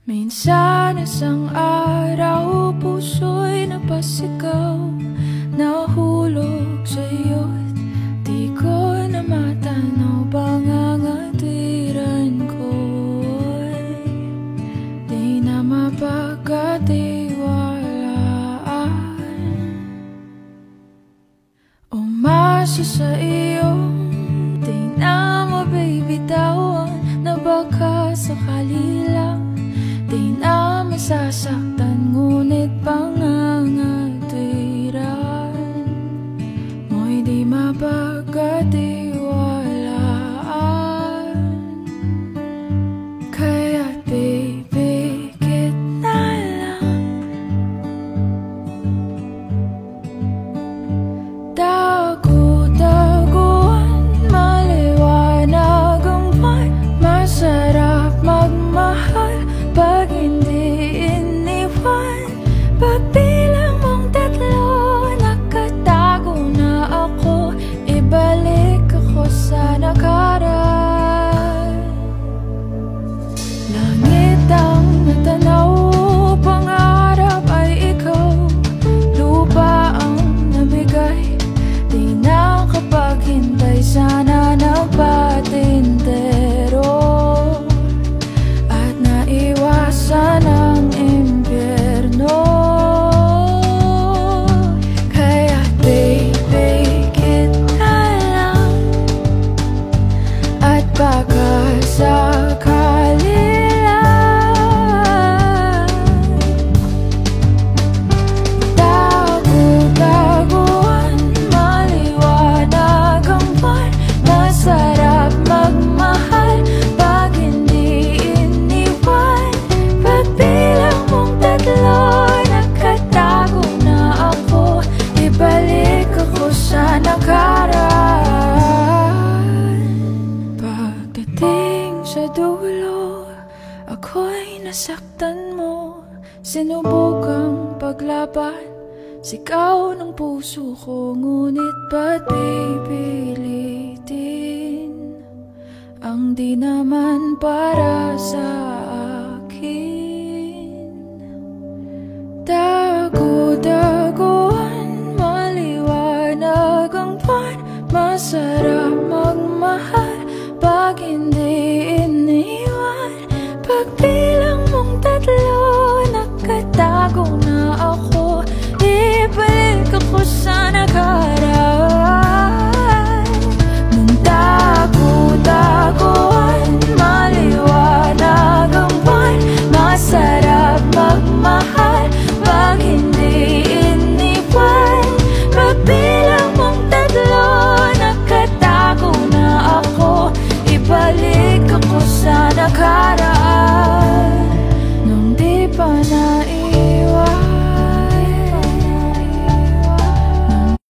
Minsan isang araw, puso'y napasigaw, nahulog sa'yo't di ko na matanaw. Pangangatwiran ko'y di na mapagkatiwalaan. Umasa sa iyong di na mabibitawan, na baka sakali lang di na masasaktan. Ngunit pangangatwiran mo'y di mapagkatiwalaan. Kaya't pipikit na lang, tagu-taguan, maliwanag ang buwan. Masarap magmahal pag hindi iniwan. Pabilang mong tatlo, nakatago na ako. Ibalik ako sa nakaraan. Langit ang natanaw, pangarap ay ikaw. Lupa ang nabigay, di na kapaghintay. Sana nagpatintero at naiwasan ang impyerno. Kaya pipikit na lang, at baka sakali lang. Tagu-taguan, maliwanag ang buwan. Masarap magmahal pag hindi iniwan. Pagbilang mong tatlo, nakatago na ako. Ibalik ako sa nakaraan. Pagdating sa dulo, ako'y nasaktan mo. Sinubukang paglaban, sigaw ng puso ko. Ngunit ba't pipilitin ang di naman para sa